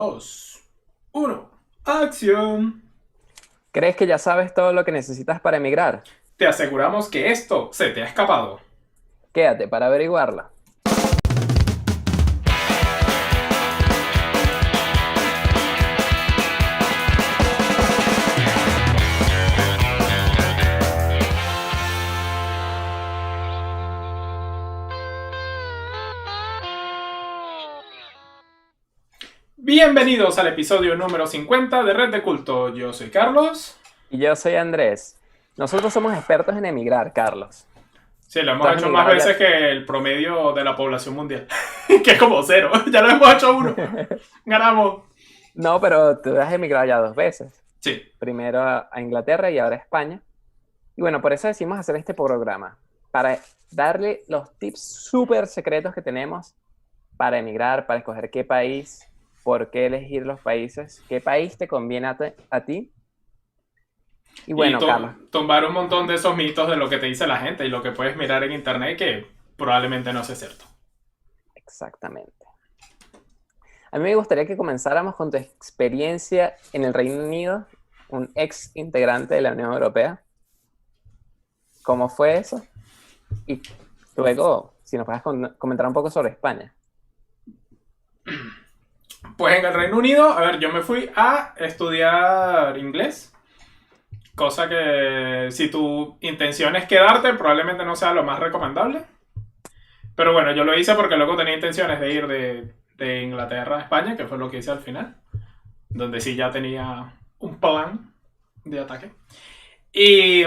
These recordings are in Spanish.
Dos, uno, acción. ¿Crees que ya sabes todo lo que necesitas para emigrar? Te aseguramos que esto se te ha escapado. Quédate para averiguarlo. Bienvenidos al episodio número 50 de Red de Culto. Yo soy Carlos. Y yo soy Andrés. Nosotros somos expertos en emigrar, Carlos. Sí, lo ¿Tú hemos has hecho más emigrado veces ya? que el promedio de la población mundial. Que es como cero. Ya lo hemos hecho uno. Ganamos. No, pero tú has emigrado ya 2 veces. Sí. Primero a Inglaterra y ahora a España. Y bueno, por eso decidimos hacer este programa. Para darle los tips súper secretos que tenemos para emigrar, para escoger qué país, por qué elegir los países, qué país te conviene a ti. Y Y bueno, Carlos. tumbar un montón de esos mitos de lo que te dice la gente y lo que puedes mirar en internet que probablemente no sea cierto. Exactamente. A mí me gustaría que comenzáramos con tu experiencia en el Reino Unido, un ex integrante de la Unión Europea. ¿Cómo fue eso? Y luego, si nos puedes comentar un poco sobre España. Pues en el Reino Unido, a ver, yo me fui a estudiar inglés. Cosa que si tu intención es quedarte, probablemente no sea lo más recomendable. Pero bueno, yo lo hice porque luego tenía intenciones de ir de Inglaterra a España, que fue lo que hice al final. Donde sí ya tenía un plan de ataque. Y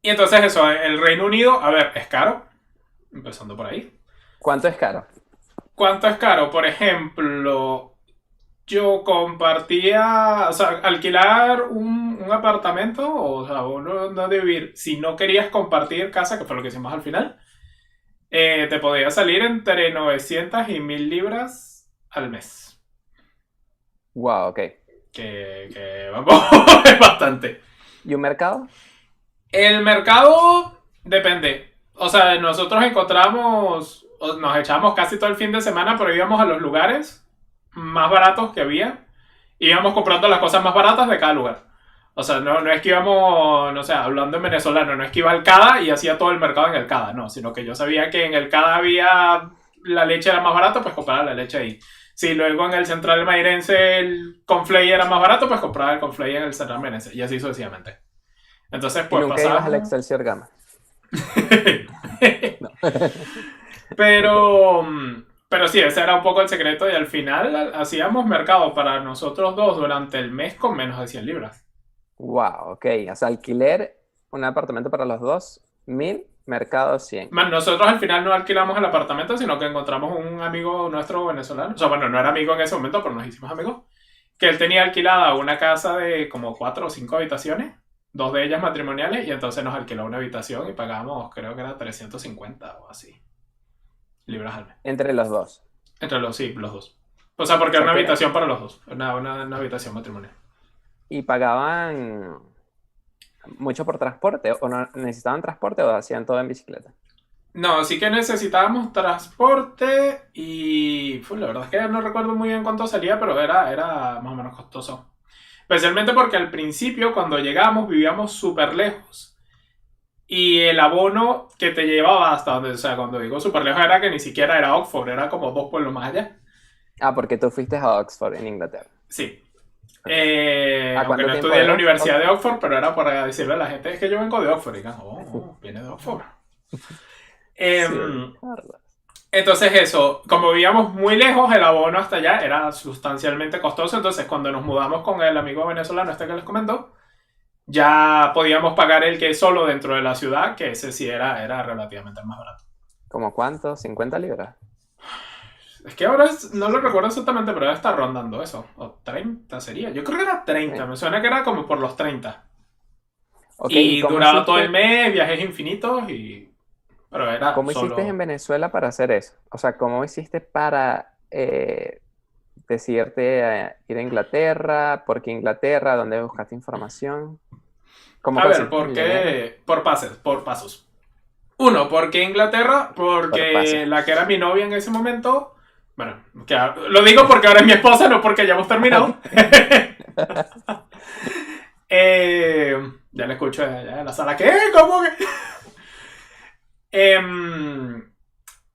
entonces eso, el Reino Unido, a ver, es caro. Empezando por ahí. ¿Cuánto es caro? ¿Cuánto es caro? Por ejemplo, yo compartía, o sea, alquilar un apartamento, o sea, uno donde vivir, si no querías compartir casa, que fue lo que hicimos al final, te podía salir entre 900 y 1000 libras al mes. Wow, ok. Que vamos, es bastante. ¿Y un mercado? El mercado depende. O sea, nosotros encontramos, nos echamos casi todo el fin de semana, pero íbamos a los lugares más baratos que había. Íbamos comprando las cosas más baratas de cada lugar. O sea, no es que íbamos, no sé, hablando en venezolano, no es que iba al CADA y hacía todo el mercado en el CADA, no, sino que yo sabía que en el CADA había, la leche era más barata, pues compraba la leche ahí. Si luego en el Central Mairense el Conflay era más barato, pues compraba el Conflay en el Central Mairense, y así sucesivamente. Entonces, ¿Y pues nunca ibas al pasábamos. Excelsior Gama? No. pero, pero sí, ese era un poco el secreto y al final hacíamos mercado para nosotros dos durante el mes con menos de 100 libras. Wow, ok. O sea, alquiler, un apartamento para los dos, 1000, mercado 100. Man, nosotros al final no alquilamos el apartamento, sino que encontramos un amigo nuestro venezolano. O sea, bueno, no era amigo en ese momento, pero nos hicimos amigos. Que él tenía alquilada una casa de como 4 o 5 habitaciones, dos de ellas matrimoniales, y entonces nos alquiló una habitación y pagábamos, creo que era 350 o así, libras al mes. Entre los dos. Entre los, sí, los dos. O sea, porque O era sea una que, habitación para los dos, una habitación matrimonial. y pagaban mucho por transporte, o no necesitaban transporte o hacían todo en bicicleta. No, sí que necesitábamos transporte y la verdad es que no recuerdo muy bien cuánto salía, pero era más o menos costoso. Especialmente porque al principio, cuando llegamos, vivíamos súper lejos. Y el abono que te llevaba hasta donde, o sea, cuando digo súper lejos era que ni siquiera era Oxford, era como 2 pueblos más allá. Ah, porque tú fuiste a Oxford, en Inglaterra. Sí. Ok. ¿A Aunque cuánto no tiempo estudié en de la Universidad de Oxford? Oxford, pero era para decirle a la gente, es que yo vengo de Oxford. Y digan, viene de Oxford. Sí, Em, Carlos. entonces eso, como vivíamos muy lejos, el abono hasta allá era sustancialmente costoso. Entonces cuando nos mudamos con el amigo venezolano este que les comentó, ya podíamos pagar el que es solo dentro de la ciudad, que ese sí era relativamente más barato. ¿Cómo cuánto? ¿50 libras? Es que ahora no lo recuerdo exactamente, pero debe estar rondando eso. O 30 sería. Yo creo que era 30. Sí. Me suena que era como por los 30. Ok, ¿y Y duraba todo el mes, viajes infinitos, pero era cómo hiciste en solo. Venezuela para hacer eso? O sea, ¿cómo hiciste para decidirte a ir a Inglaterra? ¿Por qué Inglaterra? ¿Dónde buscaste información? ¿Cómo A ver, conseguiste ¿por el dinero? qué? Por pasos. Uno, ¿por qué Inglaterra? Por Porque pasos. la que era mi novia en ese momento Bueno, lo digo porque ahora es mi esposa, no porque hayamos terminado. Ya le escucho allá en la sala. ¿Qué? ¿Cómo que?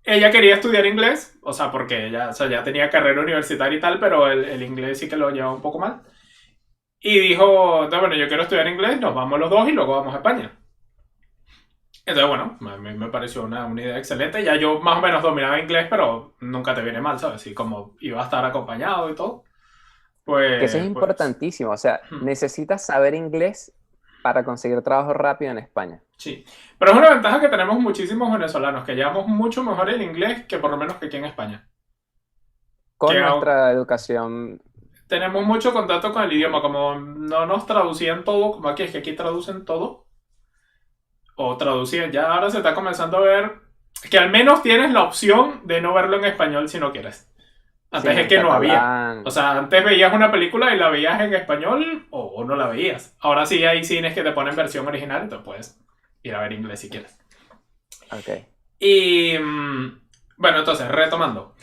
Ella quería estudiar inglés, o sea, porque ella, o sea, ya tenía carrera universitaria y tal, pero el inglés sí que lo llevaba un poco mal. Y dijo, no, bueno, yo quiero estudiar inglés, nos vamos los dos y luego vamos a España. Entonces, bueno, a mí me pareció una idea excelente. Ya yo más o menos dominaba inglés, pero nunca te viene mal, ¿sabes? Y como iba a estar acompañado y todo, Que eso es pues, importantísimo. O sea, necesitas saber inglés para conseguir trabajo rápido en España. sí. Pero es una ventaja que tenemos muchísimos venezolanos, que llevamos mucho mejor el inglés que por lo menos que aquí en España. Con Que nuestra educación. tenemos mucho contacto con el idioma, como no nos traducían todo, como aquí es que aquí traducen todo, o traducían, ya ahora se está comenzando a ver que al menos tienes la opción de no verlo en español si no quieres. Sí, Antes es en que no había. O catalán. sea, antes veías una película y la veías en español o no la veías. Ahora sí hay cines que te ponen versión original, entonces puedes ir a ver inglés si quieres. Ok. Y bueno, entonces, retomando.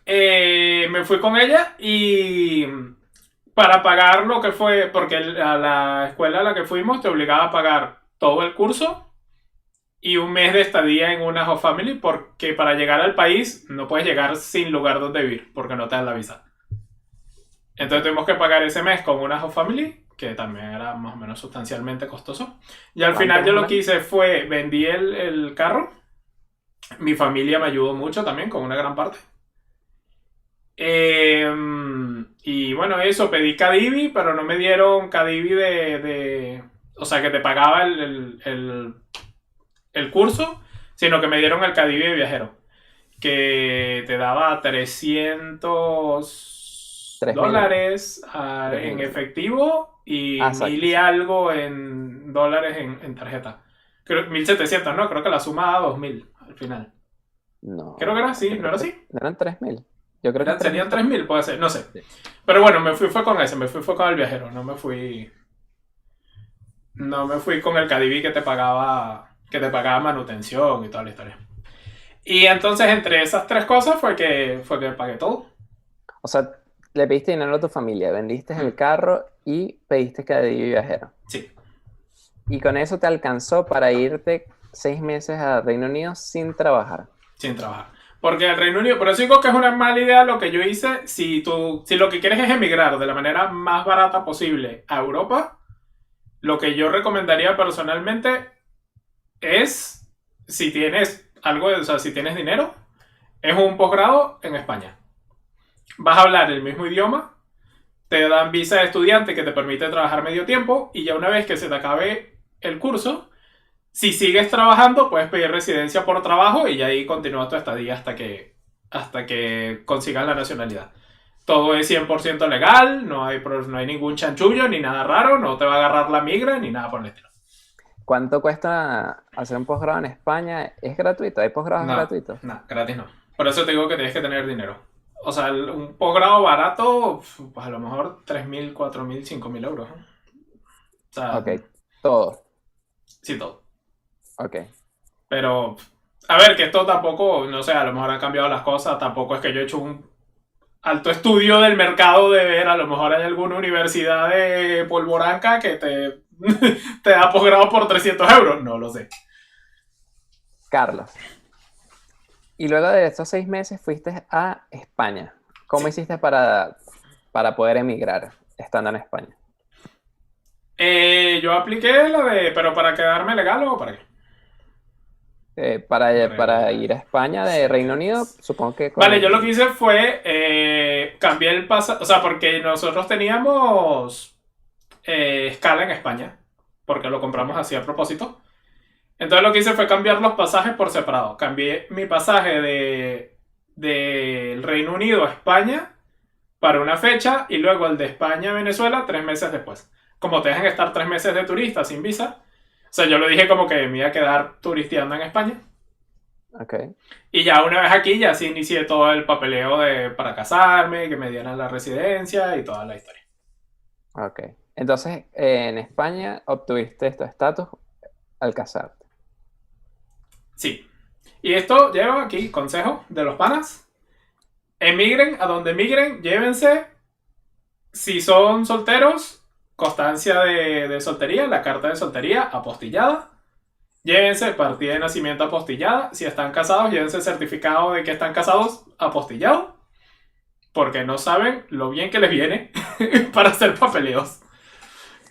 Me fui con ella y para pagar lo que fue, porque a la escuela a la que fuimos te obligaba a pagar todo el curso y un mes de estadía en una host family, porque para llegar al país no puedes llegar sin lugar donde vivir, porque no te dan la visa. Entonces tuvimos que pagar ese mes con una host family, que también era más o menos sustancialmente costoso. Y al ¿Cuánto final más yo o lo que menos? hice fue, vendí el carro. Mi familia me ayudó mucho también con una gran parte. Y bueno, eso, pedí Cadivi, pero no me dieron Cadivi o sea, que te pagaba el curso, sino que me dieron el Cadivi de viajero, que te daba 300 3.000. dólares tres en mil efectivo y Ah, 1.000 exacto, y sí. algo en dólares en tarjeta. Creo 1.700, ¿no? Creo que la suma da 2.000 al final. Creo que No, era así, yo ¿no creo era que así? no eran 3.000. Yo creo que tres Serían mil 3.000, puede ser, no sé. Sí. Pero bueno, me fui fue con ese, me fui fue con el viajero, no me fui con el Cadivi que te pagaba manutención y toda la historia. Y entonces entre esas tres cosas fue que pagué todo. O sea, le pediste dinero a tu familia, vendiste Hmm, el carro y pediste que de viajero. sí, Y con eso te alcanzó para irte 6 meses a Reino Unido sin trabajar. sin trabajar. Porque el Reino Unido, por eso digo que es una mala idea lo que yo hice. Si lo que quieres es emigrar de la manera más barata posible a Europa, lo que yo recomendaría personalmente es, si tienes algo, o sea, si tienes dinero, es un posgrado en España. Vas a hablar el mismo idioma, te dan visa de estudiante que te permite trabajar medio tiempo y ya una vez que se te acabe el curso, si sigues trabajando puedes pedir residencia por trabajo y ya ahí continúa tu estadía hasta que consigas la nacionalidad. Todo es 100% legal, no hay ningún chanchullo ni nada raro, no te va a agarrar la migra ni nada por el estilo. ¿Cuánto cuesta hacer un posgrado en España? ¿Es gratuito? ¿Hay posgrados No, gratuitos? no, gratis no. Por eso te digo que tienes que tener dinero. O sea, un posgrado barato, pues a lo mejor 3.000, 4.000, 5.000 euros. ¿Eh? O sea, Ok, todo. sí, todo. Ok. Pero, a ver, que esto tampoco, no sé, a lo mejor han cambiado las cosas. Tampoco es que yo he hecho un alto estudio del mercado de ver, a lo mejor hay alguna universidad de Polvoranca que te da posgrado por 300 euros. No lo sé. Carlos. Y luego de estos 6 meses fuiste a España. ¿Cómo Sí. hiciste para poder emigrar estando en España? Yo apliqué pero para quedarme legal o para qué. Para Regular. ir a España de Reino Unido, supongo que Vale, yo lo que con... hice fue cambiar el pasaje, o sea, porque nosotros teníamos escala en España, porque lo compramos Ok. así a propósito. Entonces lo que hice fue cambiar los pasajes por separado. Cambié mi pasaje del Reino Unido a España para una fecha y luego el de España a Venezuela 3 meses después. Como te dejan estar 3 meses de turista sin visa, o sea, yo lo dije como que me iba a quedar turisteando en España. Ok. Y ya una vez aquí, ya sí inicié todo el papeleo para casarme, que me dieran la residencia y toda la historia. Ok. Entonces, en España obtuviste este estatus al casarte. Sí. Y esto lleva aquí, consejo de los panas. emigren a donde emigren, llévense, si son solteros, constancia de soltería, la carta de soltería apostillada. Llévense partida de nacimiento apostillada. Si están casados, llévense certificado de que están casados apostillado. Porque no saben lo bien que les viene para hacer papeleos.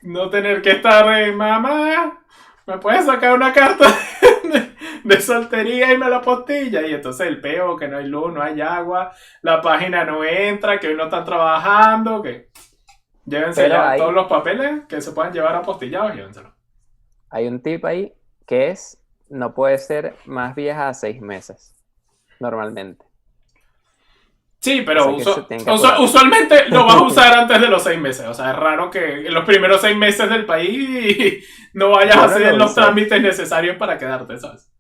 No tener que estar mamá, ¿me puedes sacar una carta de soltería y me la apostilla? Y entonces el peo, que no hay luz, no hay agua, la página no entra, que hoy no están trabajando, que llévense Pero ya todos los papeles que se puedan llevar apostillados, llévenselo. hay un tip ahí que es, no puede ser más vieja a 6 meses, normalmente. Sí, O pero sea que se tienen que apurar. usualmente lo vas a usar antes de los 6 meses. O sea, es raro que en los primeros 6 meses del país no vayas a hacer los trámites necesarios para quedarte, ¿sabes?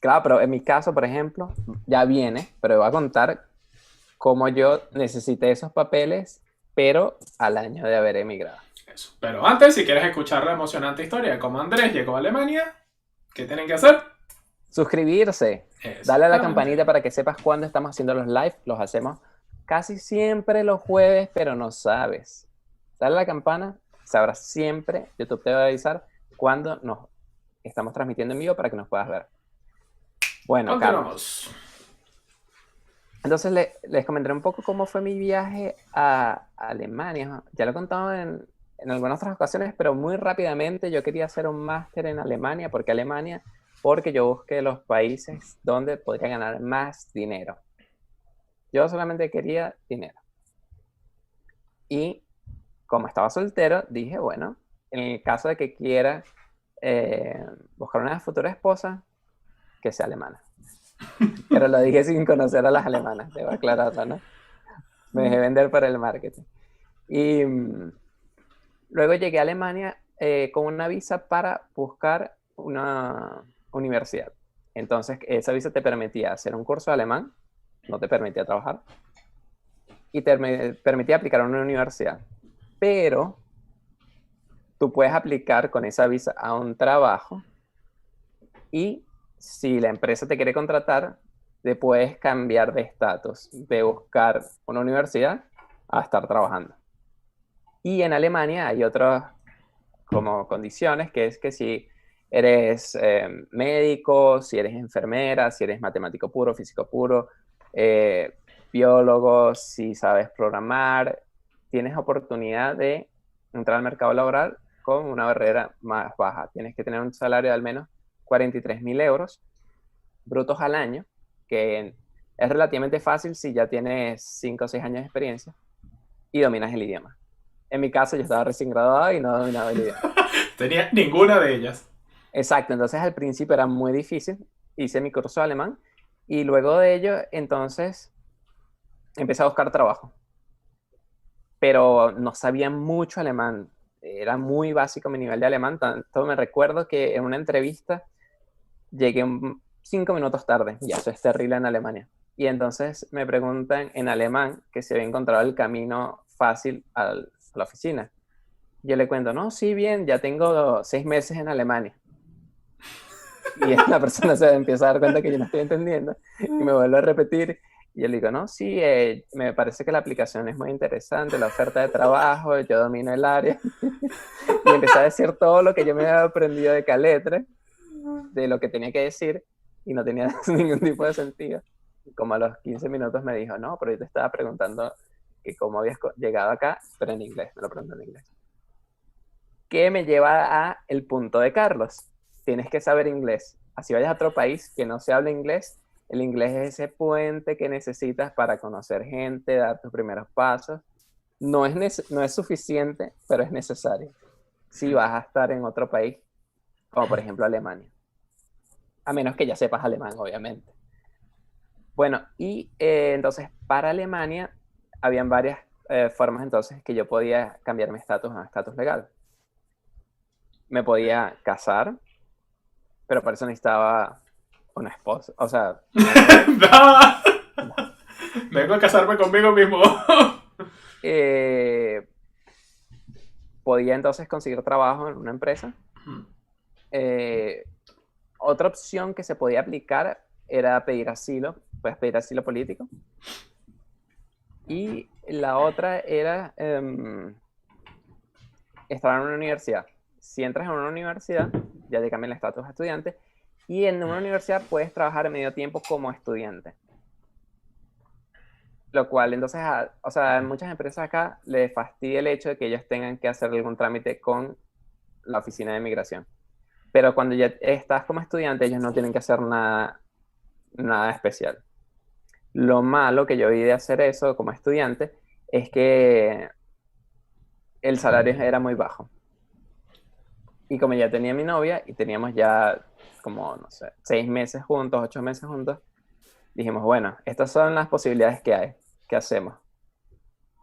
Claro, pero en mi caso, por ejemplo, ya viene, pero voy a contar cómo yo necesité esos papeles, pero al año de haber emigrado. Eso. Pero antes, si quieres escuchar la emocionante historia de cómo Andrés llegó a Alemania, ¿qué tienen que hacer? Suscribirse, dale a la campanita para que sepas cuándo estamos haciendo los live. Los hacemos casi siempre los jueves, pero no sabes. Dale a la campana, sabrás siempre, YouTube te va a avisar cuando nos estamos transmitiendo en vivo para que nos puedas ver. Bueno, continuamos. Entonces les comentaré un poco cómo fue mi viaje a Alemania. Ya lo he contado en algunas otras ocasiones, pero muy rápidamente yo quería hacer un máster en Alemania. ¿Por qué Alemania? Porque yo busqué los países donde podría ganar más dinero. Yo solamente quería dinero. Y como estaba soltero, dije, bueno, en el caso de que quiera buscar una futura esposa, que sea alemana. Pero lo dije sin conocer a las alemanas, debo aclararlo, ¿no? Me dejé vender para el marketing. Y luego llegué a Alemania con una visa para buscar una universidad. Entonces, esa visa te permitía hacer un curso de alemán, no te permitía trabajar, y te permitía aplicar a una universidad. Pero tú puedes aplicar con esa visa a un trabajo y si la empresa te quiere contratar, te puedes cambiar de estatus, de buscar una universidad a estar trabajando. Y en Alemania hay otras como condiciones, que es que si eres médico, si eres enfermera, si eres matemático puro, físico puro, biólogo, si sabes programar, tienes oportunidad de entrar al mercado laboral con una barrera más baja. Tienes que tener un salario de al menos 43.000 euros brutos al año, que es relativamente fácil si ya tienes 5 o 6 años de experiencia y dominas el idioma. En mi caso, yo estaba recién graduado y no dominaba el idioma. Tenía ninguna de ellas. Exacto, entonces al principio era muy difícil. Hice mi curso de alemán y luego de ello, entonces, empecé a buscar trabajo. Pero no sabía mucho alemán. Era muy básico mi nivel de alemán. Tanto me recuerdo que en una entrevista llegué 5 minutos tarde. Y eso es terrible en Alemania. Y entonces me preguntan en alemán que si había encontrado el camino fácil a la oficina. Yo le cuento, no, sí, bien, ya tengo 6 meses en Alemania. Y la persona se empieza a dar cuenta que yo no estoy entendiendo. Y me vuelve a repetir. Y yo le digo, no, sí, me parece que la aplicación es muy interesante, la oferta de trabajo, yo domino el área. Y empecé a decir todo lo que yo me había aprendido de Caletre, de lo que tenía que decir, y no tenía ningún tipo de sentido. Y como a los 15 minutos me dijo, no, pero yo te estaba preguntando que cómo habías llegado acá, pero en inglés, me lo preguntó en inglés. Que me lleva a el punto de Carlos. Tienes que saber inglés. Así vayas a otro país que no se hable inglés, el inglés es ese puente que necesitas para conocer gente, dar tus primeros pasos. No es suficiente, pero es necesario. Si vas a estar en otro país, como por ejemplo Alemania. A menos que ya sepas alemán, obviamente. Bueno, y entonces para Alemania habían varias formas entonces que yo podía cambiar mi estatus a estatus legal. Me podía casar, pero para eso necesitaba una esposa, o sea... No. Vengo a casarme conmigo mismo. Podía entonces conseguir trabajo en una empresa. Otra opción que se podía aplicar era pedir asilo, puedes pedir asilo político. Y la otra era estar en una universidad. Si entras en una universidad, ya te cambian el estatus de estudiante, y en una universidad puedes trabajar medio tiempo como estudiante. Lo cual, entonces, o sea, a muchas empresas acá les fastidia el hecho de que ellos tengan que hacer algún trámite con la oficina de migración. Pero cuando ya estás como estudiante, ellos no tienen que hacer nada, nada especial. Lo malo que yo vi de hacer eso como estudiante es que el salario era muy bajo. Y como ya tenía mi novia y teníamos ya como, no sé, 6 meses juntos, 8 meses juntos, dijimos, bueno, estas son las posibilidades que hay. ¿Qué hacemos?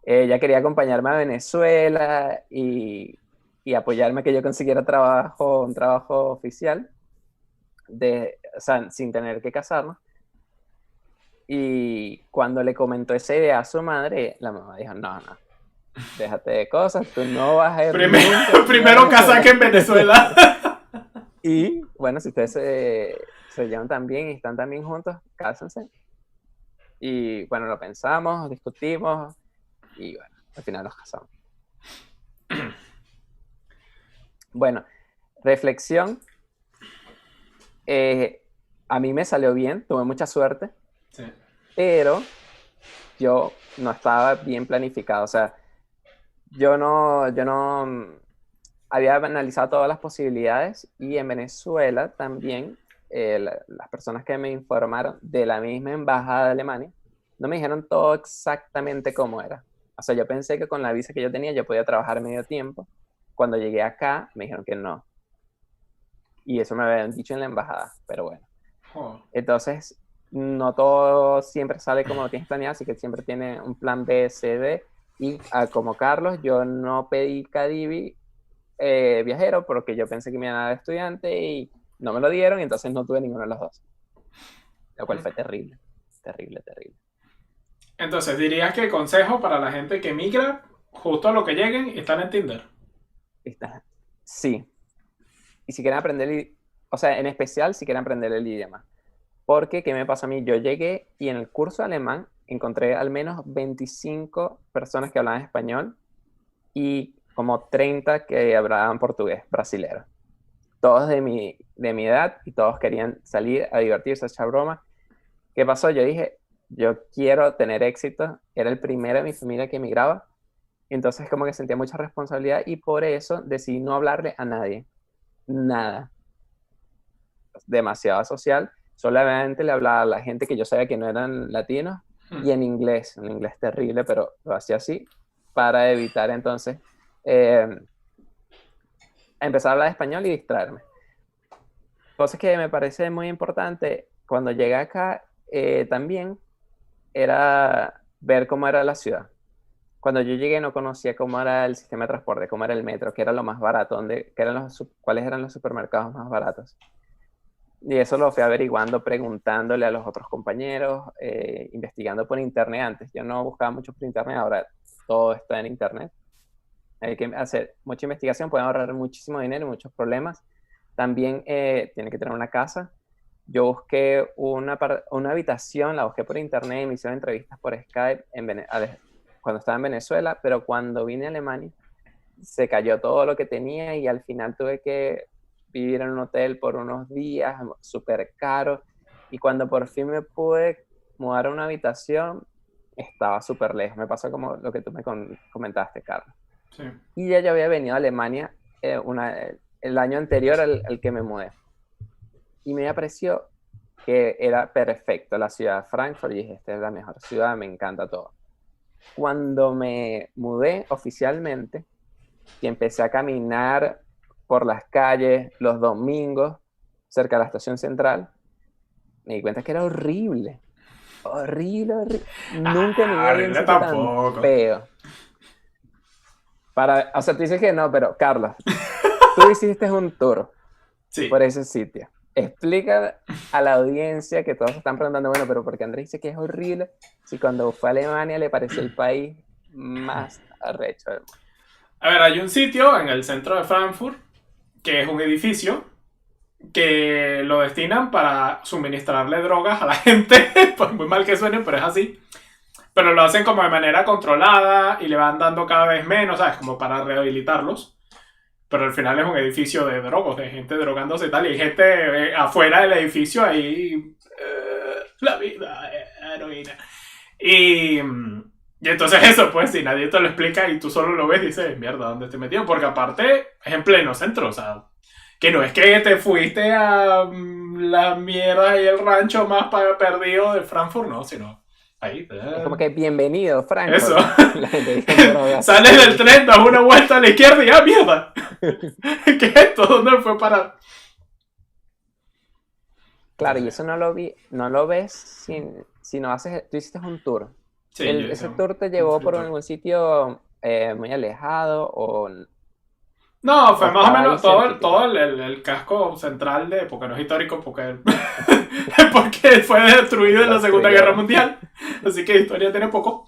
Ella quería acompañarme a Venezuela y apoyarme a que yo consiguiera trabajo, un trabajo oficial, o sea, sin tener que casarnos. Y cuando le comentó esa idea a su madre, la mamá dijo, no, no, déjate de cosas, tú no vas a ir nunca Primero casar que en Venezuela. Y bueno, si ustedes se llevan tan bien y están tan bien juntos, cásense. Y bueno, lo pensamos, discutimos y bueno, al final nos casamos. Bueno, reflexión. A mí me salió bien, tuve mucha suerte, Sí. pero yo no estaba bien planificado. O sea, yo no había analizado todas las posibilidades y en Venezuela también las personas que me informaron de la misma embajada de Alemania no me dijeron todo exactamente cómo era. O sea, yo pensé que con la visa que yo tenía yo podía trabajar medio tiempo. Cuando llegué acá me dijeron que no. Y eso me habían dicho en la embajada, pero bueno. Oh. Entonces, no todo siempre sale como lo tienes planeado, así que siempre tiene un plan B, C, D. Y como Carlos, yo no pedí Cadivi viajero porque yo pensé que me iban a dar estudiante y no me lo dieron y entonces no tuve ninguno de los dos. Lo cual fue terrible, terrible, terrible. Entonces, dirías que el consejo para la gente que migra, justo a lo que lleguen, están en Tinder. Sí. Y si quieren aprender, o sea, en especial si quieren aprender el idioma. Porque, ¿qué me pasó a mí? Yo llegué y en el curso alemán encontré al menos 25 personas que hablaban español y como 30 que hablaban portugués, brasilero. Todos de mi edad y todos querían salir a divertirse, a echar broma. ¿Qué pasó? Yo dije, yo quiero tener éxito. Era el primero de mi familia que emigraba. Entonces como que sentía mucha responsabilidad y por eso decidí no hablarle a nadie. Nada. Demasiado social. Solamente le hablaba a la gente que yo sabía que no eran latinos y en inglés. Un inglés terrible, pero lo hacía así para evitar entonces empezar a hablar español y distraerme. Cosas que me parece muy importante cuando llegué acá también era ver cómo era la ciudad. Cuando yo llegué no conocía cómo era el sistema de transporte, cómo era el metro, qué era lo más barato, cuáles eran los supermercados más baratos. Y eso lo fui averiguando, preguntándole a los otros compañeros, investigando por internet antes. Yo no buscaba mucho por internet, ahora todo está en internet. Hay que hacer mucha investigación, pueden ahorrar muchísimo dinero y muchos problemas. También tiene que tener una casa. Yo busqué una habitación, la busqué por internet y me hicieron entrevistas por Skype cuando estaba en Venezuela, pero cuando vine a Alemania se cayó todo lo que tenía y al final tuve que vivir en un hotel por unos días, súper caro. Y cuando por fin me pude mudar a una habitación, estaba súper lejos. Me pasó como lo que tú me comentaste, Carlos. Sí. Y ya yo había venido a Alemania el año anterior al que me mudé. Y me pareció que era perfecto la ciudad de Frankfurt. Y dije, esta es la mejor ciudad, me encanta todo. Cuando me mudé oficialmente y empecé a caminar por las calles los domingos cerca de la estación central, me di cuenta que era horrible. Horrible, horrible. Nunca en mi vida vi un sitio tan feo. O sea, tú dices que no, pero Carlos, tú hiciste un tour por ese sitio. Explica a la audiencia que todos están preguntando, bueno, pero ¿por qué Andrés dice que es horrible si cuando fue a Alemania le pareció el país más arrecho del mundo? A ver, hay un sitio en el centro de Frankfurt que es un edificio que lo destinan para suministrarle drogas a la gente. Pues muy mal que suene, pero es así. pero lo hacen como de manera controlada y le van dando cada vez menos, ¿sabes? Como para rehabilitarlos. Pero al final es un edificio de drogos, de gente drogándose y tal, y hay gente afuera del edificio ahí, la vida, heroína. Y, y entonces eso, pues, si nadie te lo explica y tú solo lo ves, dices, mierda, ¿dónde te metido? Porque aparte es en pleno centro, o sea, que no es que te fuiste a la mierda y el rancho más perdido de Frankfurt, no, sino ahí. Es como que bienvenido, Eso. Frankfurt. La gente con drogas. Sales del tren, das una vuelta a la izquierda y ¡ah, mierda! ¿Qué es esto? ¿Dónde fue para...? Claro, y eso no lo ves si no haces, tú hiciste un tour. Sí, Ese tour te llevó por algún sitio muy alejado no, fue o más o estaba ahí menos todo, cerquita. el casco central porque no es histórico, porque fue destruido en la Segunda Guerra Mundial. Así que historia tiene poco.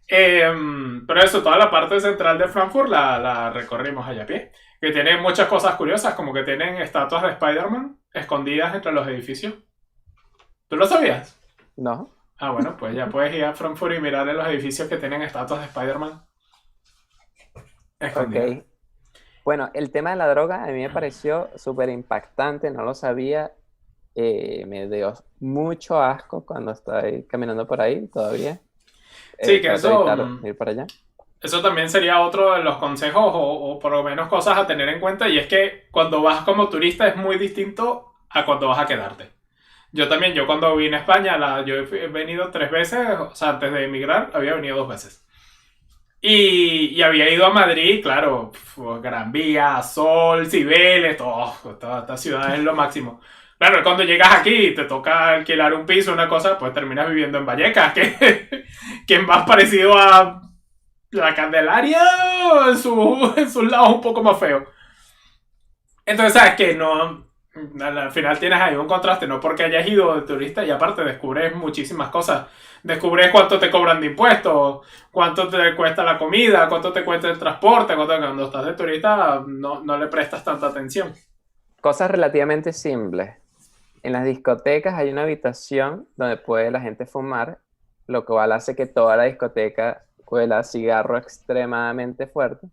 Pero eso, toda la parte central de Frankfurt la recorrimos allá a pie. Que tiene muchas cosas curiosas, como que tienen estatuas de Spider-Man escondidas entre los edificios. ¿Tú lo sabías? ¿No? Ah, bueno, pues ya puedes ir a Frankfurt y mirar en los edificios que tienen estatuas de Spider-Man escondidas. Ok. Bueno, el tema de la droga a mí me pareció súper impactante, no lo sabía. Me dio mucho asco cuando estoy caminando por ahí todavía. Sí, que Trato de eso, evitar ir para allá. eso también sería otro de los consejos o por lo menos cosas a tener en cuenta, y es que cuando vas como turista es muy distinto a cuando vas a quedarte. Yo también, yo cuando vine a España, yo he venido 3 veces, o sea, antes de emigrar había venido 2 veces. Y había ido a Madrid, claro, Gran Vía, Sol, Cibeles, toda esta ciudad es lo máximo. Claro, cuando llegas aquí y te toca alquilar un piso, una cosa, pues terminas viviendo en Vallecas, que es más parecido a la Candelaria en sus lados un poco más feo. Entonces, ¿sabes que no, al final tienes ahí un contraste, no porque hayas ido de turista y aparte descubres muchísimas cosas. Descubres cuánto te cobran de impuestos, cuánto te cuesta la comida, cuánto te cuesta el transporte, cuando estás de turista no le prestas tanta atención. Cosas relativamente simples. En las discotecas hay una habitación donde puede la gente fumar, lo cual hace que toda la discoteca huela a cigarro extremadamente fuerte.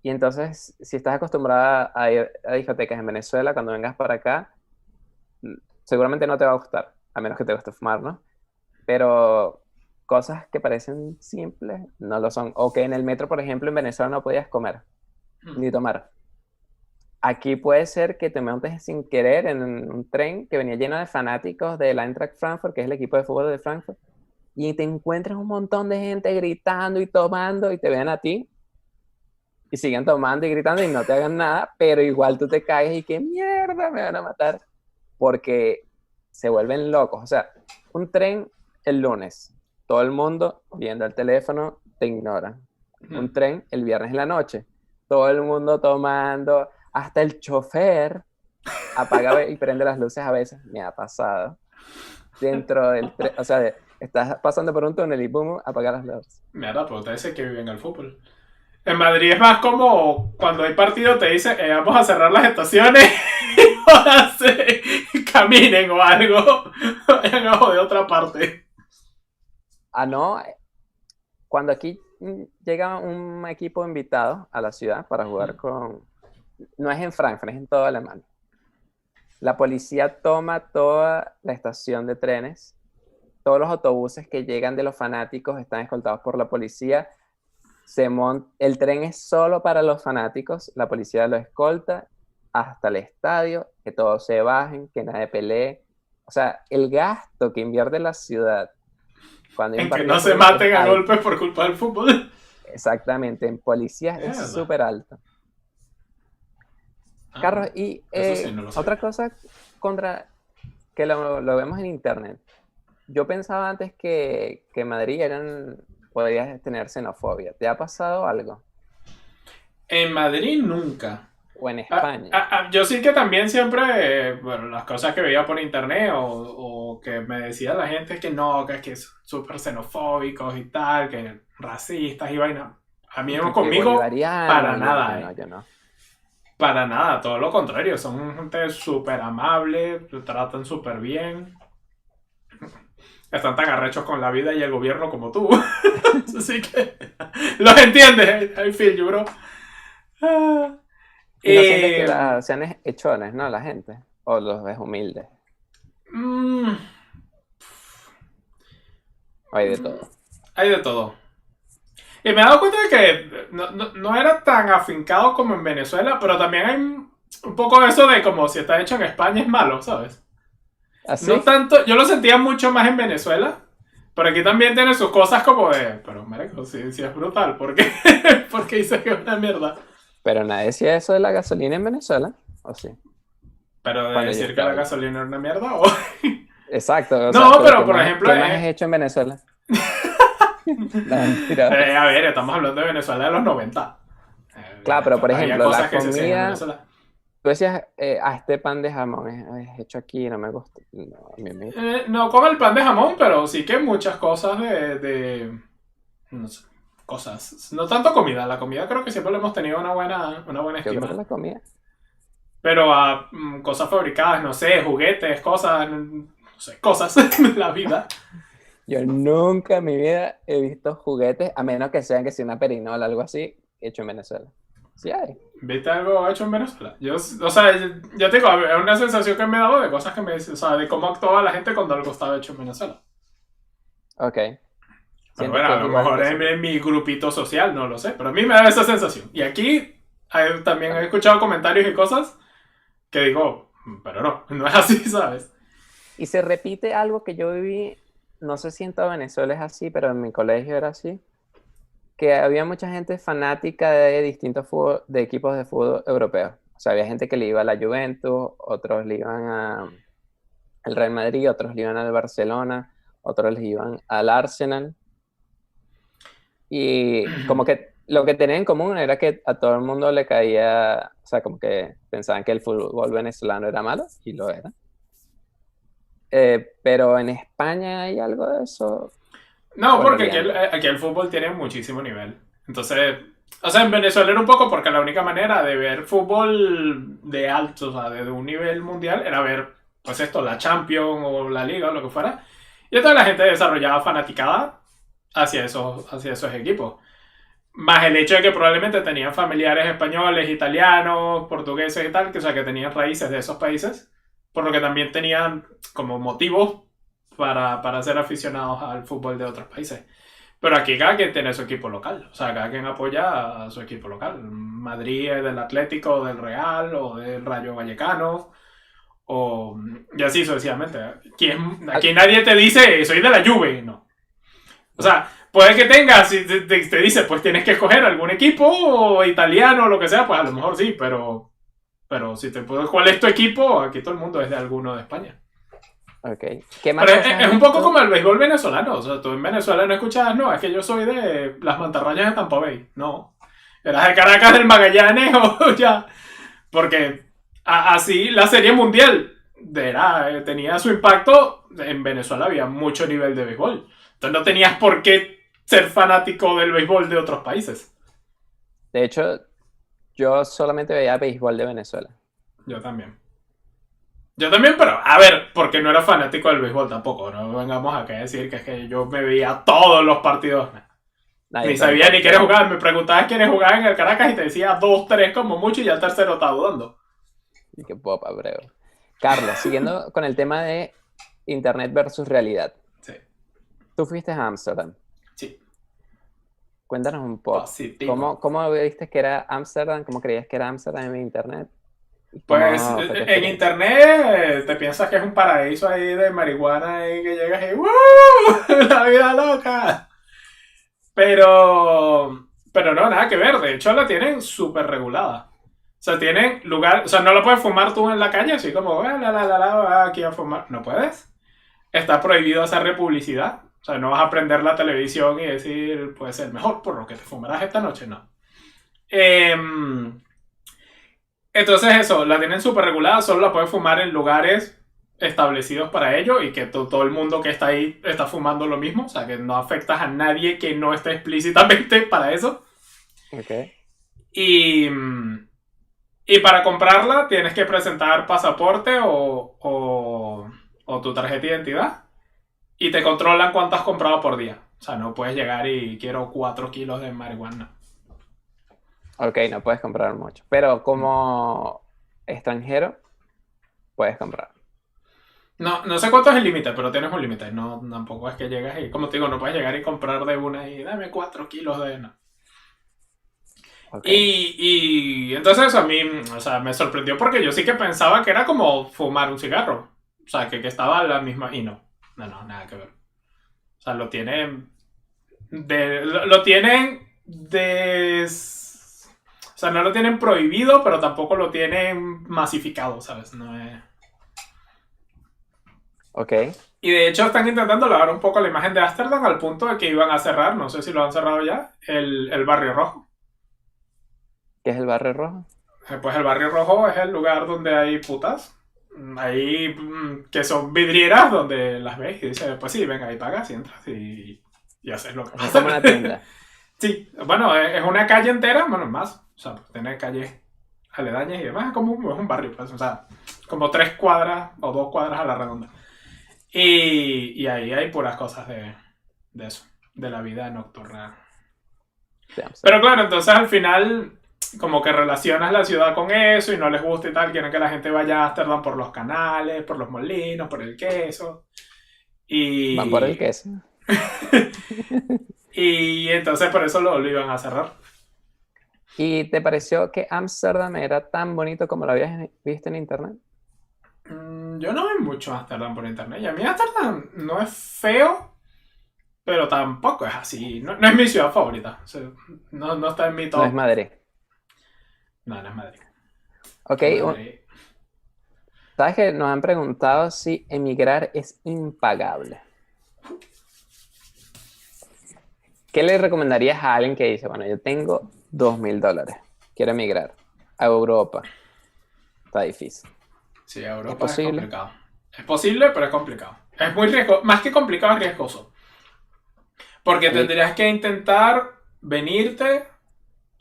Y entonces, si estás acostumbrada a ir a discotecas en Venezuela, cuando vengas para acá, seguramente no te va a gustar, a menos que te guste fumar, ¿no? Pero cosas que parecen simples no lo son. O que en el metro, por ejemplo, en Venezuela no podías comer ni tomar. Aquí puede ser que te montes sin querer en un tren que venía lleno de fanáticos del Eintracht Frankfurt, que es el equipo de fútbol de Frankfurt, y te encuentres un montón de gente gritando y tomando y te vean a ti y siguen tomando y gritando y no te hagan nada, pero igual tú te caes y que mierda, me van a matar, porque se vuelven locos. O sea, un tren el lunes, todo el mundo viendo el teléfono, te ignora. Un tren el viernes en la noche, todo el mundo tomando, hasta el chofer apaga y prende las luces a veces, me ha pasado. Dentro del tren, o sea, estás pasando por un túnel y boom, apaga las luces. Mira, pero te dice que viven al fútbol. En Madrid es más como cuando hay partido te dice vamos a cerrar las estaciones y caminen o algo. Vayan a joder otra parte. Ah, no, cuando aquí llega un equipo invitado a la ciudad para jugar con... No es en Frankfurt, es en toda Alemania. La policía toma toda la estación de trenes, todos los autobuses que llegan de los fanáticos están escoltados por la policía. El tren es solo para los fanáticos, la policía lo escolta hasta el estadio, que todos se bajen, que nadie pelee. O sea, el gasto que invierte la ciudad cuando hay un En que partido no de se fútbol maten es a alto. golpes por culpa del fútbol. Exactamente, en policías es súper alto. Carlos, y Eso sí, no lo sabía. otra cosa contra que lo vemos en internet. Yo pensaba antes que Madrid podría tener xenofobia. ¿Te ha pasado algo? En Madrid nunca. ¿O en España? Yo sí que también siempre, bueno, las cosas que veía por internet o que me decía la gente que no, que es súper xenofóbicos y tal, que racistas y vaina. A mí conmigo, para nada, Yo no. Para nada, todo lo contrario, son gente súper amable, te tratan súper bien. están tan arrechos con la vida y el gobierno como tú. Así que los entiendes. I feel you, bro. Y no sientes que Eh, sean hechones, ¿no? La gente. O los ves humildes. mm, Hay de todo. hay de todo. Y me he dado cuenta de que no era tan afincado como en Venezuela, pero también hay un poco eso de como si está hecho en España es malo, ¿sabes? No ¿Así? tanto, yo lo sentía mucho más en Venezuela, pero aquí también tiene sus cosas como de, pero marico, si es brutal, ¿por qué? Porque dice que es una mierda. Pero nadie decía eso de la gasolina en Venezuela. ¿O sí? Pero de Cuando yo decir que estaba la allá. gasolina era una mierda, o... Exacto, o sea, No, pero pero por ejemplo, ¿qué más has hecho en Venezuela? No, mentira. a ver, estamos hablando de Venezuela de los 90. Claro, pero por Había ejemplo, la cosas que se hacían en comida, Venezuela. tú decías, este pan de jamón es hecho aquí, no me gusta. No, a mí me... No con el pan de jamón, pero sí que muchas cosas no sé, cosas. No tanto comida. La comida creo que siempre le hemos tenido una buena Yo creo que estima. la comida. Pero a cosas fabricadas, no sé, juguetes, cosas, no sé, cosas de la vida. Yo nunca en mi vida he visto juguetes, a menos que sean que sea una perinola, algo así, hecho en Venezuela. Sí hay. ¿Viste algo hecho en Venezuela? O sea, yo te digo, es una sensación que me daba de cosas que me, o sea, de cómo actuaba la gente cuando algo estaba hecho en Venezuela. Ok. Pero Sientes bueno, que a es lo igual mejor que eso. en mi grupito social, no lo sé, pero a mí me da esa sensación. Y aquí también he escuchado comentarios y cosas que digo, pero no es así, ¿sabes? Y se repite algo que yo viví, no sé si en toda Venezuela es así, pero en mi colegio era así, que había mucha gente fanática de distintos de equipos de fútbol europeos. O sea, había gente que le iba a la Juventus, otros le iban al Real Madrid, otros le iban al Barcelona, otros le iban al Arsenal. Y como que lo que tenían en común era que a todo el mundo le caía, o sea, como que pensaban que el fútbol venezolano era malo, y lo era. Pero en España hay algo de eso, No, o en porque realidad no. aquí el fútbol tiene muchísimo nivel. Entonces, o sea, en Venezuela era un poco porque la única manera de ver fútbol de alto, o sea, de un nivel mundial, era ver, pues esto, la Champions o la Liga o lo que fuera. Y entonces la gente desarrollaba fanaticada hacia esos equipos. Más el hecho de que probablemente tenían familiares españoles, italianos, portugueses y tal, que, o sea, que tenían raíces de esos países, por lo que también tenían como motivos para ser aficionados al fútbol de otros países. Pero aquí cada quien tiene su equipo local, o sea, cada quien apoya a su equipo local. Madrid es del Atlético, del Real o del Rayo Vallecano, o y así sucesivamente. Aquí nadie te dice, soy de la Juve, no. O sea, puede que tengas, si te dice, pues tienes que escoger algún equipo o italiano o lo que sea, pues a lo mejor sí, pero si te puedes, ¿cuál es tu equipo? Aquí todo el mundo es de alguno de España. Ok. ¿Qué más Pero cosas has es un poco visto? como el béisbol venezolano. O sea, tú en Venezuela no escuchabas, no, es que yo soy de las mantarrayas de Tampa Bay. No. Eras de Caracas del Magallanes o ya. Porque así la serie mundial tenía su impacto. En Venezuela había mucho nivel de béisbol. Entonces no tenías por qué ser fanático del béisbol de otros países. De hecho, yo solamente veía béisbol de Venezuela. Yo también. Yo también, pero a ver, porque no era fanático del béisbol tampoco. No vengamos a decir que es que yo me veía todos los partidos. Nah, yo Ni sabía ni tampoco, quiénes pero... jugaban. Me preguntabas quiénes jugaban en el Caracas y te decía dos, tres como mucho y ya el tercero estaba dudando. Y qué popa, breve. Carlos, siguiendo con el tema de Internet versus realidad. Sí, Tú fuiste a Ámsterdam. sí, Cuéntanos un poco. positivo. ¿Cómo viste que era Ámsterdam? ¿Cómo creías que era Ámsterdam en Internet? ¿Y Pues cómo fue tu en experiencia? internet te piensas que es un paraíso ahí de marihuana y que llegas y ¡Woo! ¡La vida loca! Pero no, nada que ver. De hecho, la tienen súper regulada. O sea, tienen lugar. O sea, no la puedes fumar tú en la calle, así como, aquí a fumar. No puedes. Está prohibido hacerle publicidad. O sea, no vas a prender la televisión y decir, puede ser mejor por lo que te fumarás esta noche, no. Entonces eso, la tienen súper regulada, solo la puedes fumar en lugares establecidos para ello y que todo el mundo que está ahí está fumando lo mismo, o sea, que no afectas a nadie que no esté explícitamente para eso. Ok. Y, y para comprarla tienes que presentar pasaporte o tu tarjeta de identidad. y te controlan cuánto has comprado por día. O sea, no puedes llegar y quiero 4 kilos de marihuana. Ok, no puedes comprar mucho. Pero como extranjero, puedes comprar. No, no sé cuánto es el límite, pero tienes un límite. No, tampoco es que llegas y, como te digo, no puedes llegar y comprar de una y dame 4 kilos de... No. Ok. Y entonces eso a mí, o sea, me sorprendió porque yo sí que pensaba que era como fumar un cigarro. O sea, que estaba a la misma... Y no, nada que ver. O sea, lo tienen... Lo tienen o sea, no lo tienen prohibido, pero tampoco lo tienen masificado, ¿sabes? No es... Ok. Y de hecho están intentando lavar un poco la imagen de Ámsterdam al punto de que iban a cerrar, no sé si lo han cerrado ya, el Barrio Rojo. ¿Qué es el barrio rojo? Pues el Barrio Rojo es el lugar donde hay putas. Ahí que son vidrieras donde las ves y dices, pues sí, venga, ahí pagas y entras y haces lo que Es pasa. como una tienda. Sí, bueno, es una calle entera, bueno, más. O sea, pues tiene calles aledañas y demás, es como es un barrio, pues, o sea, como 3 cuadras o 2 cuadras a la redonda. Y ahí hay puras cosas de eso, de la vida nocturna. De Amsterdam. Pero claro, entonces al final como que relacionas la ciudad con eso y no les gusta y tal, quieren que la gente vaya a Ámsterdam por los canales, por los molinos, por el queso. Van por el Y, queso. y entonces por eso lo iban a cerrar. ¿Y te pareció que Ámsterdam era tan bonito como lo habías visto en internet? Yo no veo mucho Ámsterdam por internet y a mí Ámsterdam no es feo, pero tampoco es así. No, no es mi ciudad favorita. O sea, no está en mi No es top. Madrid. No, no es Madrid. Ok, Madrid. sabes que nos han preguntado si emigrar es impagable. ¿Qué le recomendarías a alguien que dice, bueno, yo tengo $2,000, quiero emigrar a Europa? Está difícil. Sí, ¿Es Europa es posible? complicado. Es posible, pero es complicado. Es muy riesgoso. Más que complicado, es riesgoso. Porque Y tendrías que intentar venirte,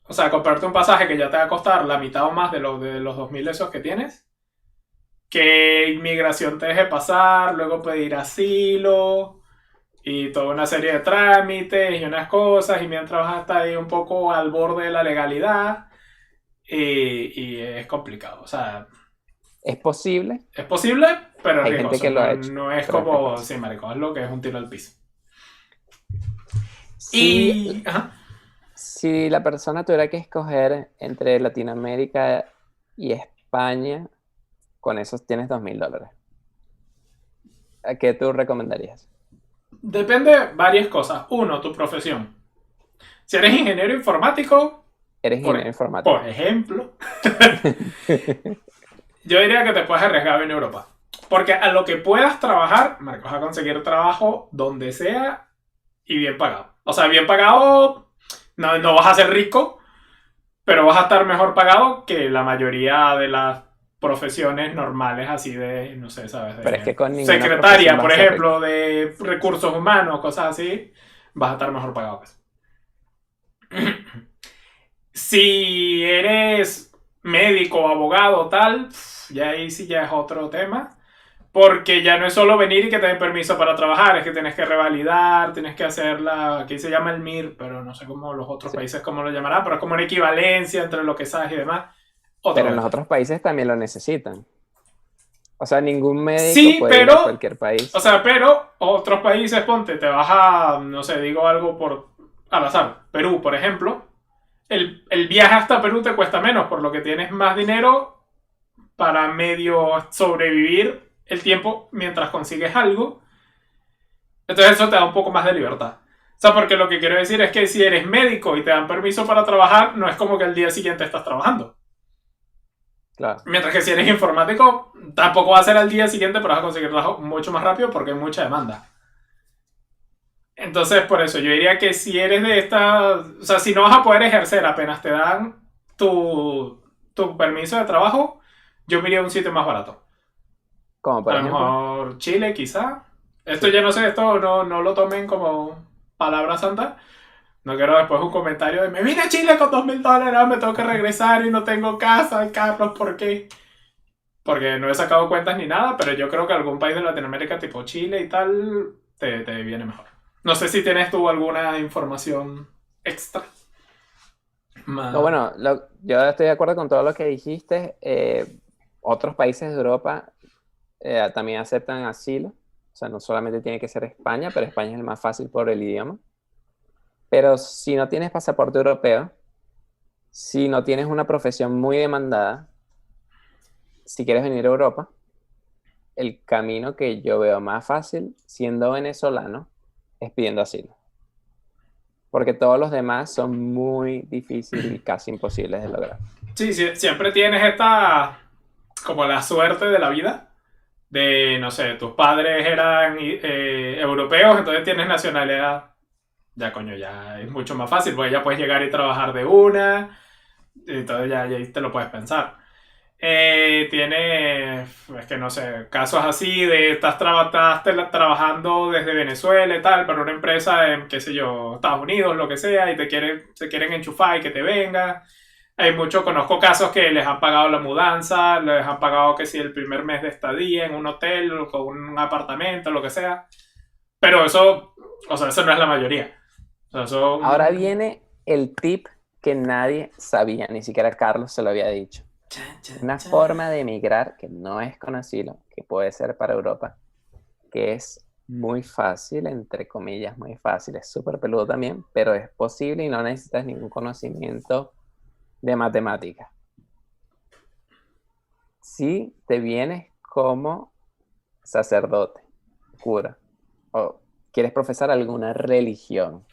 o sea, comprarte un pasaje que ya te va a costar la mitad o más de los 2.000 esos que tienes. Que inmigración te deje pasar, luego pedir asilo y toda una serie de trámites y unas cosas. Y mientras vas hasta ahí un poco al borde de la legalidad. Y es complicado. O sea, es posible, es posible, pero es hay gente riesgoso. que lo No, ha hecho, no es pero es como, riesgoso. sí, marico, es lo que es un tiro al piso. Si, Y, ajá, si la persona tuviera que escoger entre Latinoamérica y España, con eso tienes $2,000. ¿A qué tú recomendarías? depende de varias cosas. Uno, tu profesión. Si eres ingeniero informático, Eres por, ingeniero informático. por ejemplo, yo diría que te puedes arriesgar en Europa. Porque a lo que puedas trabajar, Marcos, vas a conseguir trabajo donde sea y bien pagado. O sea, bien pagado, no vas a ser rico, pero vas a estar mejor pagado que la mayoría de las profesiones normales, así de, no sé, ¿sabes? Pero es De que con ninguna profesión secretaria, vas por a ser rico. ejemplo, de recursos humanos, cosas así, vas a estar mejor pagado. Si eres médico, abogado, tal, ya ahí sí ya es otro tema. Porque ya no es solo venir y que te den permiso para trabajar, es que tienes que revalidar, tienes que hacer aquí se llama el MIR, pero no sé cómo los otros Sí. países cómo lo llamarán, pero es como una equivalencia entre lo que sabes y demás. Otro Pero en los beta. otros países también lo necesitan. O sea, ningún médico Sí, puede ir a pero, cualquier país. pero otros países, ponte, te vas a, no sé, digo algo por al azar, Perú, por ejemplo, el viaje hasta Perú te cuesta menos, por lo que tienes más dinero para medio sobrevivir el tiempo mientras consigues algo. Entonces eso te da un poco más de libertad. O sea, porque lo que quiero decir es que si eres médico y te dan permiso para trabajar, no es como que el día siguiente estás trabajando. Claro. Mientras que si eres informático, tampoco va a ser al día siguiente, pero vas a conseguir trabajo mucho más rápido porque hay mucha demanda. Entonces, por eso, yo diría que si eres de esta... O sea, si no vas a poder ejercer apenas te dan tu permiso de trabajo, yo me iría a un sitio más barato. Como por A lo ejemplo. mejor Chile, quizá. Esto Sí. ya no sé, esto no lo tomen como palabra santa. No quiero después un comentario de me vine a Chile con $2,000, me tengo que regresar y no tengo casa, Carlos, ¿por qué? Porque no he sacado cuentas ni nada, pero yo creo que algún país de Latinoamérica tipo Chile y tal te viene mejor. No sé si tienes tú alguna información extra. No, Más. bueno, yo estoy de acuerdo con todo lo que dijiste. Otros países de Europa también aceptan asilo. O sea, no solamente tiene que ser España, pero España es el más fácil por el idioma. Pero si no tienes pasaporte europeo, si no tienes una profesión muy demandada, si quieres venir a Europa, el camino que yo veo más fácil, siendo venezolano, es pidiendo asilo. Porque todos los demás son muy difíciles y casi imposibles de lograr. Sí, sí, siempre tienes esta, como la suerte de la vida, de, no sé, tus padres eran europeos, entonces tienes nacionalidad. Ya, coño, ya es mucho más fácil, porque ya puedes llegar y trabajar de una, entonces ya ahí te lo puedes pensar. Tiene, es que no sé, casos así de estás trabajando desde Venezuela y tal, para una empresa en, qué sé yo, Estados Unidos, lo que sea, y se quieren enchufar y que te venga. Hay muchos, conozco casos que les han pagado la mudanza, les han pagado que si el primer mes de estadía en un hotel o con un apartamento, lo que sea. Pero eso, o sea, eso no es la mayoría. O sea, eso, Ahora viene el tip que nadie sabía, ni siquiera Carlos se lo había dicho. chan, chan, Una chan. forma de emigrar que no es con asilo, que puede ser para Europa, que es muy fácil, entre comillas, muy fácil, es súper peludo también, pero es posible y no necesitas ningún conocimiento de matemática. Si te vienes como sacerdote, cura, o quieres profesar alguna religión,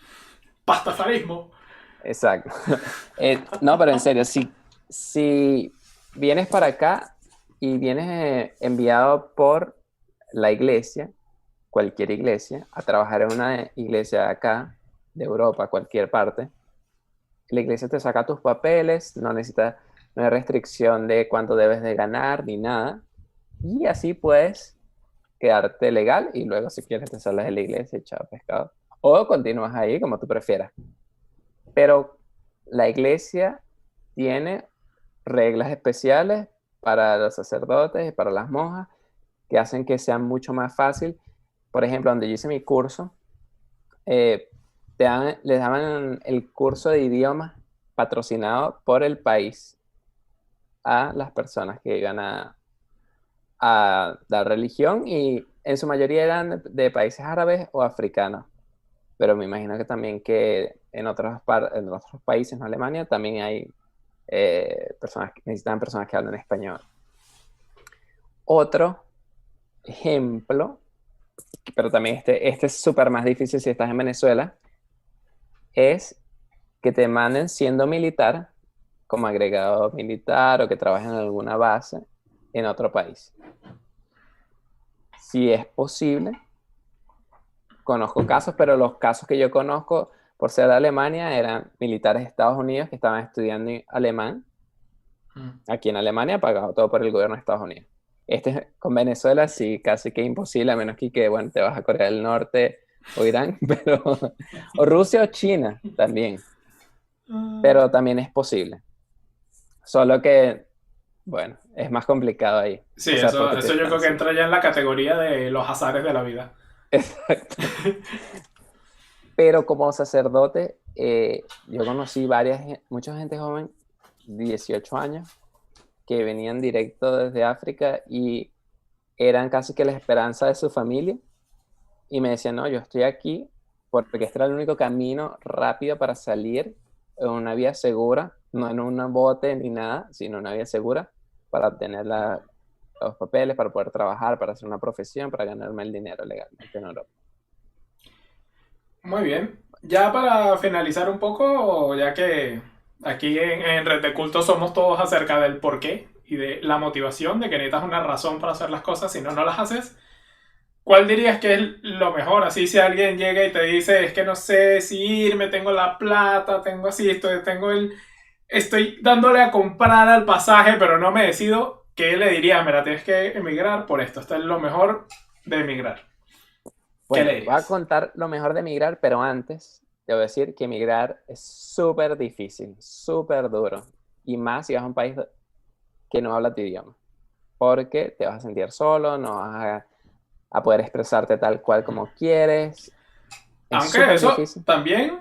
Pastafarismo. exacto. No, pero en serio, si vienes para acá y vienes enviado por la iglesia, cualquier iglesia, a trabajar en una iglesia de acá, de Europa, cualquier parte, la iglesia te saca tus papeles, no hay restricción de cuánto debes de ganar ni nada, y así puedes quedarte legal y luego si quieres te sales de la iglesia y chao pescado. O continúas ahí como tú prefieras. Pero la iglesia tiene reglas especiales para los sacerdotes y para las monjas que hacen que sea mucho más fácil. Por ejemplo, donde yo hice mi curso, eh, les daban el curso de idiomas patrocinado por el país a las personas que iban a la religión y en su mayoría eran de países árabes o africanos. Pero me imagino que también que en otros países, en Alemania, también hay personas que necesitan personas que hablan español. Otro ejemplo, pero también este es súper más difícil si estás en Venezuela, es que te manden siendo militar, como agregado militar o que trabajes en alguna base en otro país. Si es posible, conozco casos, pero los casos que yo conozco por ser de Alemania eran militares de Estados Unidos que estaban estudiando alemán aquí en Alemania, pagado todo por el gobierno de Estados Unidos. Con Venezuela sí, casi que imposible, a menos que bueno, te vas a Corea del Norte o Irán, pero, o Rusia o China también, pero también es posible. Solo que, bueno, es más complicado ahí. Sí, O sea, porque eso te yo creo dan que cita. entra ya en la categoría de los azares de la vida. Exacto. Pero como sacerdote, yo conocí mucha gente joven, 18 años, que venían directo desde África y eran casi que la esperanza de su familia. Y me decían, no, yo estoy aquí porque este era el único camino rápido para salir en una vía segura, no en un bote ni nada, sino una vía segura para obtener los papeles, para poder trabajar, para hacer una profesión, para ganarme el dinero legalmente en Europa. Muy bien. Ya para finalizar un poco, ya que aquí en Red de Culto somos todos acerca del porqué y de la motivación de que necesitas una razón para hacer las cosas, si no, no las haces. ¿Cuál dirías que es lo mejor? Así si alguien llega y te dice, es que no sé si irme, tengo la plata, tengo así, estoy dándole a comprar al pasaje, pero no me decido, ¿qué le dirías? Mira, tienes que emigrar por esto, esto es lo mejor de emigrar. ¿Qué le Bueno, voy a dirías? contar lo mejor de emigrar, pero antes te voy a decir que emigrar es súper difícil, súper duro. Y más si vas a un país que no habla tu idioma. Porque te vas a sentir solo, no vas a a poder expresarte tal cual como quieres. Es Aunque súper eso difícil. también,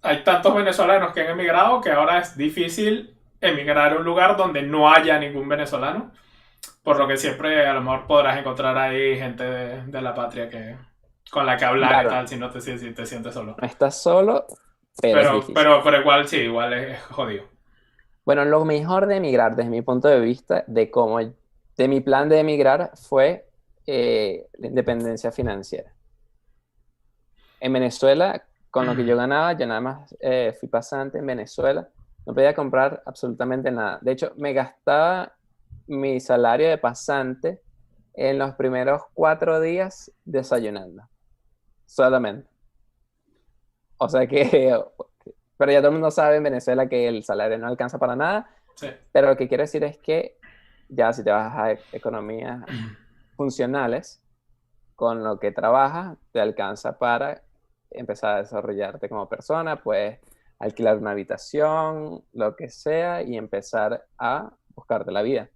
hay tantos venezolanos que han emigrado que ahora es difícil emigrar a un lugar donde no haya ningún venezolano. Por lo que siempre a lo mejor podrás encontrar ahí gente de la patria con la que hablar y Claro, tal, si te sientes solo. no estás solo, pero es difícil. Pero igual sí, igual es jodido. Bueno, lo mejor de emigrar, desde mi punto de vista, de mi plan de emigrar, fue la independencia financiera. En Venezuela, con lo que yo nada más fui pasante en Venezuela, no podía comprar absolutamente nada. De hecho, me gastaba mi salario de pasante en los primeros 4 días desayunando, solamente. O sea que, pero ya todo el mundo sabe en Venezuela que el salario no alcanza para nada, Sí. pero lo que quiero decir es que ya si te vas a economías funcionales, con lo que trabajas, te alcanza para empezar a desarrollarte como persona, puedes alquilar una habitación, lo que sea, y empezar a buscarte la vida.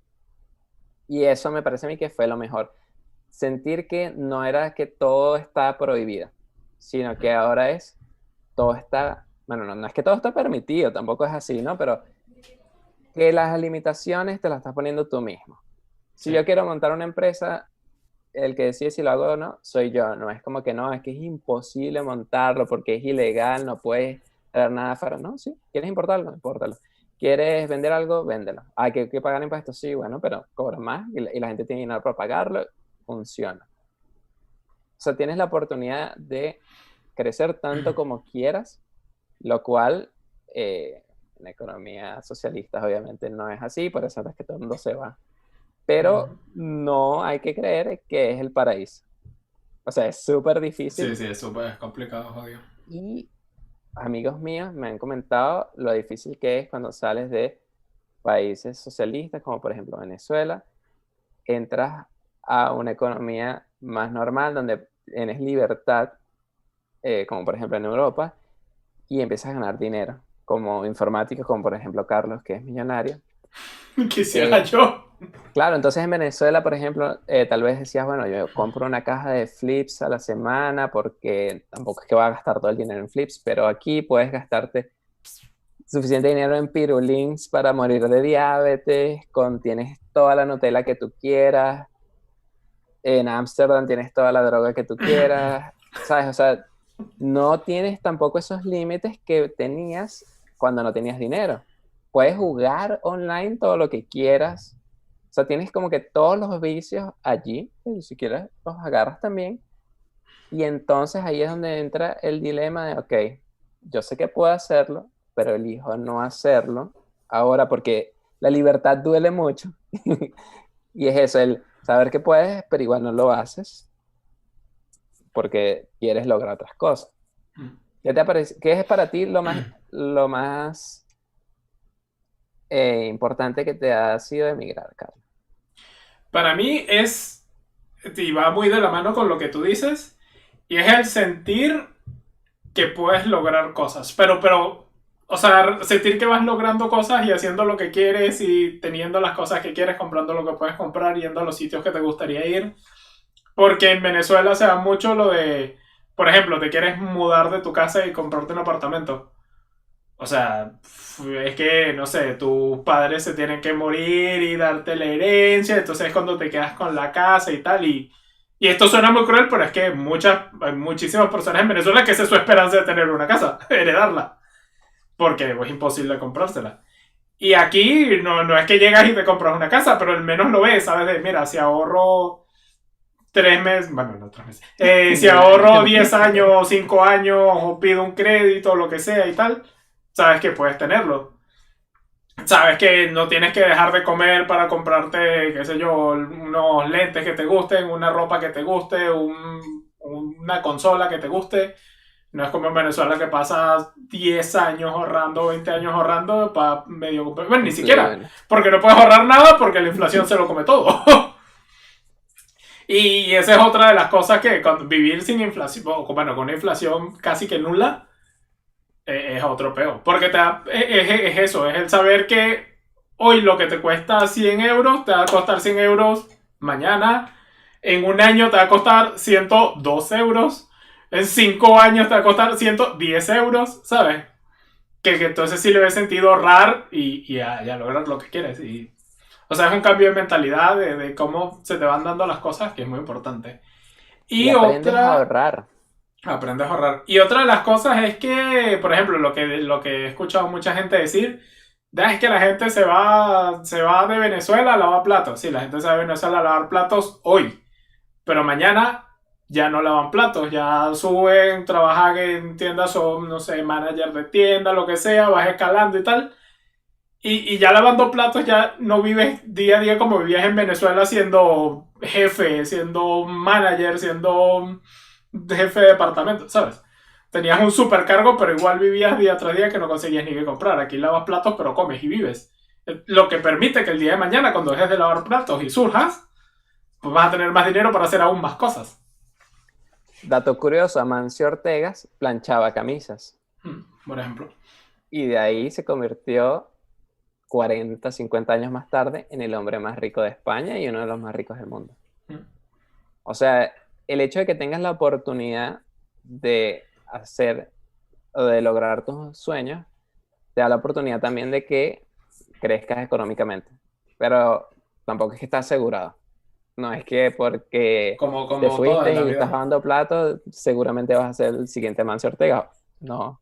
Y eso me parece a mí que fue lo mejor. Sentir que no era que todo está prohibido, sino que ahora es, todo está, bueno, no es que todo está permitido, tampoco es así, ¿no? Pero que las limitaciones te las estás poniendo tú mismo. Si Sí. yo quiero montar una empresa, el que decide si lo hago o no, soy yo. No es como que no, es que es imposible montarlo porque es ilegal, no puedes dar nada fuera. No, sí, ¿quieres importarlo? Impórtalo. ¿Quieres vender algo? Véndelo. Hay que pagar impuestos, sí, bueno, pero cobra más y la gente tiene dinero para pagarlo, funciona. O sea, tienes la oportunidad de crecer tanto como quieras, lo cual en economía socialista obviamente no es así, por eso es que todo el mundo se va. Pero no hay que creer que es el paraíso. O sea, es súper Sí, difícil sí, es súper complicado, jodido. y amigos míos me han comentado lo difícil que es cuando sales de países socialistas, como por ejemplo Venezuela, entras a una economía más normal donde tienes libertad, como por ejemplo en Europa, y empiezas a ganar dinero, como informáticos, como por ejemplo Carlos, que es millonario. Quisiera Eh, yo. Claro, entonces en Venezuela, por ejemplo, tal vez decías, bueno, yo compro una caja de flips a la semana porque tampoco es que va a gastar todo el dinero en flips, pero aquí puedes gastarte suficiente dinero en pirulins para morir de diabetes, tienes toda la Nutella que tú quieras, en Ámsterdam tienes toda la droga que tú quieras, ¿sabes? O sea, no tienes tampoco esos límites que tenías cuando no tenías dinero. Puedes jugar online todo lo que quieras. O sea, tienes como que todos los vicios allí, y si quieres los agarras también. Y entonces ahí es donde entra el dilema de, ok, yo sé que puedo hacerlo, pero elijo no hacerlo ahora porque la libertad duele mucho. Y es eso, el saber que puedes, pero igual no lo haces porque quieres lograr otras cosas. ¿Qué te parece? ¿Qué es para ti lo más importante que te ha sido emigrar, Carlos? Para mí y va muy de la mano con lo que tú dices, y es el sentir que puedes lograr cosas, o sea, sentir que vas logrando cosas y haciendo lo que quieres y teniendo las cosas que quieres, comprando lo que puedes comprar, yendo a los sitios que te gustaría ir, porque en Venezuela se da mucho lo de, por ejemplo, te quieres mudar de tu casa y comprarte un apartamento. O sea, es que, no sé, tus padres se tienen que morir y darte la herencia, entonces es cuando te quedas con la casa y tal. Y esto suena muy cruel, pero es que hay muchísimas personas en Venezuela que esa es su esperanza de tener una casa, heredarla, porque es imposible comprársela. Y aquí no es que llegas y te compras una casa, pero al menos lo ves, ¿sabes? Mira, si ahorro 3 meses, bueno, no 3 meses, si ahorro 10 años o 5 años o pido un crédito o lo que sea y tal, sabes que puedes tenerlo. Sabes que no tienes que dejar de comer para comprarte, qué sé yo, unos lentes que te gusten, una ropa que te guste, una consola que te guste. No es como en Venezuela que pasas 10 años ahorrando, 20 años ahorrando para medio comprar. Bueno, ni Cumplir, siquiera, bueno. porque no puedes ahorrar nada porque la inflación se lo come todo. Y esa es otra de las cosas que vivir sin inflación, bueno, con una inflación casi que nula, es otro peo. Porque es eso, es el saber que hoy lo que te cuesta 100 euros te va a costar 100 euros mañana. En un año te va a costar 102 euros. En 5 años te va a costar 110 euros, ¿sabes? Que entonces sí le ves sentido ahorrar y a lograr lo que quieres. O sea, es un cambio de mentalidad de cómo se te van dando las cosas, que es muy importante. Y Y aprendes a otra, ahorrar. aprendes a ahorrar. Y otra de las cosas es que, por ejemplo, lo que he escuchado mucha gente decir, es que la gente se va de Venezuela a lavar platos. Sí, la gente se va de Venezuela a lavar platos hoy, pero mañana ya no lavan platos, ya suben, trabajan en tiendas, son, no sé, manager de tienda, lo que sea, vas escalando y tal. Y ya lavando platos ya no vives día a día como vivías en Venezuela siendo jefe, siendo manager, siendo jefe de departamento, ¿sabes? Tenías un supercargo, pero igual vivías día tras día que no conseguías ni qué comprar. Aquí lavas platos, pero comes y vives. Lo que permite que el día de mañana, cuando dejes de lavar platos y surjas, pues vas a tener más dinero para hacer aún más cosas. Dato curioso, Amancio Ortegas planchaba camisas. Por ejemplo. Y de ahí se convirtió 40, 50 años más tarde en el hombre más rico de España y uno de los más ricos del mundo. O sea, el hecho de que tengas la oportunidad de hacer o de lograr tus sueños, te da la oportunidad también de que crezcas económicamente. Pero tampoco es que estás asegurado. No es que porque te Como todo en fuiste la y estás vida. lavando platos, seguramente vas a ser el siguiente Mancio Ortega. No. O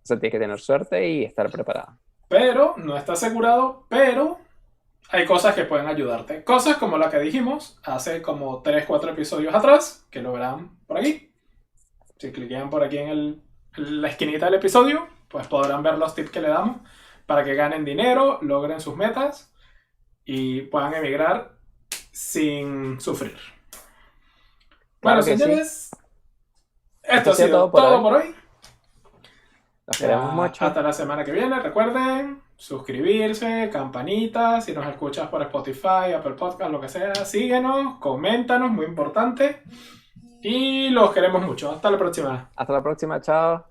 sea, tienes que tener suerte y estar preparado. Pero no está asegurado, pero hay cosas que pueden ayudarte. Cosas como la que dijimos hace como 3 4 episodios atrás, que lo verán por aquí. Si cliquean por aquí en la esquinita del episodio, pues podrán ver los tips que le damos para que ganen dinero, logren sus metas y puedan emigrar sin sufrir. Bueno, Claro que sí. señores, Esto esto ha ha sido sido todo por todo hoy. por hoy. Los queremos Ya mucho. hasta la semana que viene. Recuerden suscribirse, campanita. Si nos escuchas por Spotify, Apple Podcast, lo que sea, síguenos, coméntanos, muy importante. Y los queremos mucho. Hasta la próxima. Hasta la próxima. Chao.